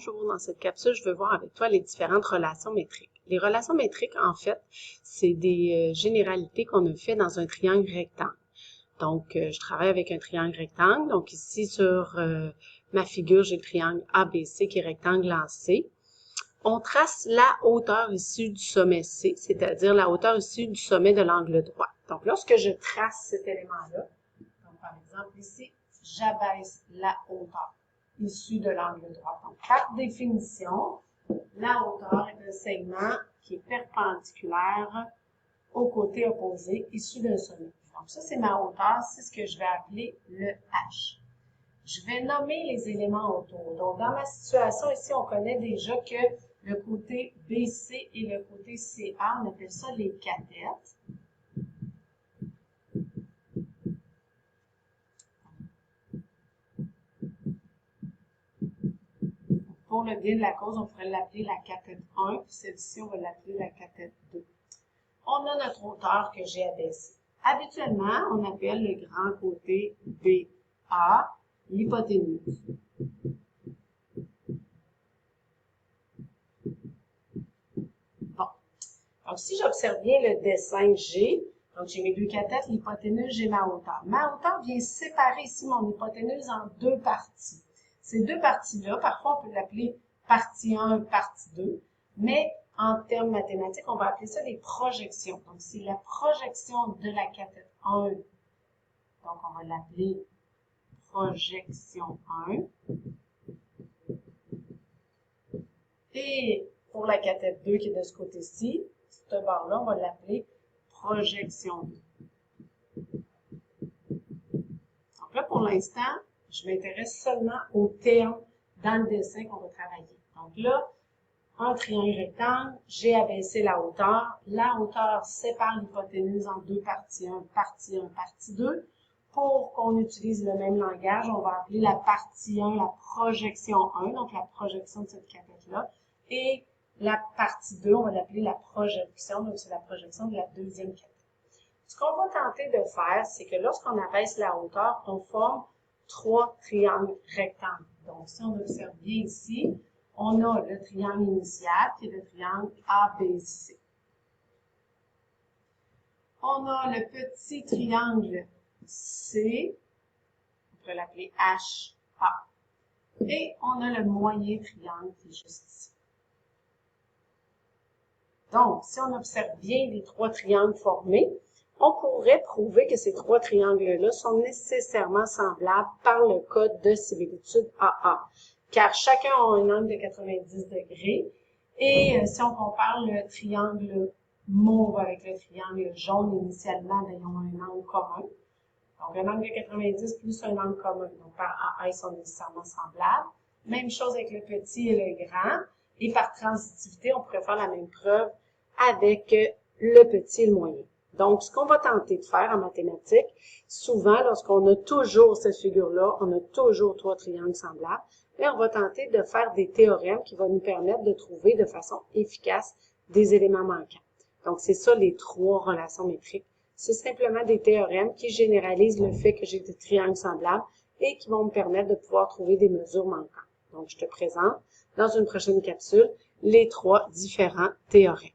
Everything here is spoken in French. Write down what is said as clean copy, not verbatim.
Bonjour, dans cette capsule, je veux voir avec toi les différentes relations métriques. Les relations métriques, en fait, c'est des généralités qu'on a fait dans un triangle rectangle. Donc, je travaille avec un triangle rectangle. Donc, ici, sur ma figure, j'ai le triangle ABC qui est rectangle en C. On trace la hauteur issue du sommet C, c'est-à-dire la hauteur issue du sommet de l'angle droit. Donc, lorsque je trace cet élément-là, donc par exemple ici, j'abaisse la hauteur issue de l'angle droit. Donc, par définition, la hauteur est un segment qui est perpendiculaire au côté opposé issu d'un sommet. Donc, ça, c'est ma hauteur, c'est ce que je vais appeler le H. Je vais nommer les éléments autour. Donc, dans ma situation ici, on connaît déjà que le côté BC et le côté CA, on appelle ça les cathètes. Pour le bien de la cause, on pourrait l'appeler la cathète 1, puis celle-ci, on va l'appeler la cathète 2. On a notre hauteur que j'ai abaissée. Habituellement, on appelle le grand côté BA l'hypoténuse. Bon. Donc, si j'observe bien le dessin G, donc j'ai mes deux cathètes, l'hypoténuse, j'ai ma hauteur. Ma hauteur vient séparer ici mon hypoténuse en deux parties. Ces deux parties-là, parfois on peut l'appeler partie 1, partie 2, mais en termes mathématiques, on va appeler ça des projections. Donc, c'est la projection de la cathète 1. Donc, on va l'appeler projection 1. Et pour la cathète 2 qui est de ce côté-ci, ce bord-là, on va l'appeler projection 2. Donc là, pour l'instant, je m'intéresse seulement aux termes dans le dessin qu'on va travailler. Donc là, un triangle rectangle, j'ai abaissé la hauteur. La hauteur sépare l'hypoténuse en deux parties, partie 1, partie 2. Pour qu'on utilise le même langage, on va appeler la partie 1 la projection 1, donc la projection de cette cathète-là. Et la partie 2, on va l'appeler la projection, donc c'est la projection de la deuxième cathète. Ce qu'on va tenter de faire, c'est que lorsqu'on abaisse la hauteur, on forme trois triangles rectangles. Donc, si on observe bien ici, on a le triangle initial qui est le triangle ABC. On a le petit triangle C, on pourrait l'appeler HA. Et on a le moyen triangle qui est juste ici. Donc, si on observe bien les trois triangles formés, on pourrait prouver que ces trois triangles-là sont nécessairement semblables par le code de similitude AA, car chacun a un angle de 90 degrés. Et si on compare le triangle mauve avec le triangle jaune initialement, ils ont un angle commun. Donc, un angle de 90 plus un angle commun. Donc, par AA, ils sont nécessairement semblables. Même chose avec le petit et le grand. Et par transitivité, on pourrait faire la même preuve avec le petit et le moyen. Donc, ce qu'on va tenter de faire en mathématiques, souvent, lorsqu'on a toujours cette figure-là, on a toujours trois triangles semblables, mais on va tenter de faire des théorèmes qui vont nous permettre de trouver de façon efficace des éléments manquants. Donc, c'est ça les trois relations métriques. C'est simplement des théorèmes qui généralisent le fait que j'ai des triangles semblables et qui vont me permettre de pouvoir trouver des mesures manquantes. Donc, je te présente dans une prochaine capsule les trois différents théorèmes.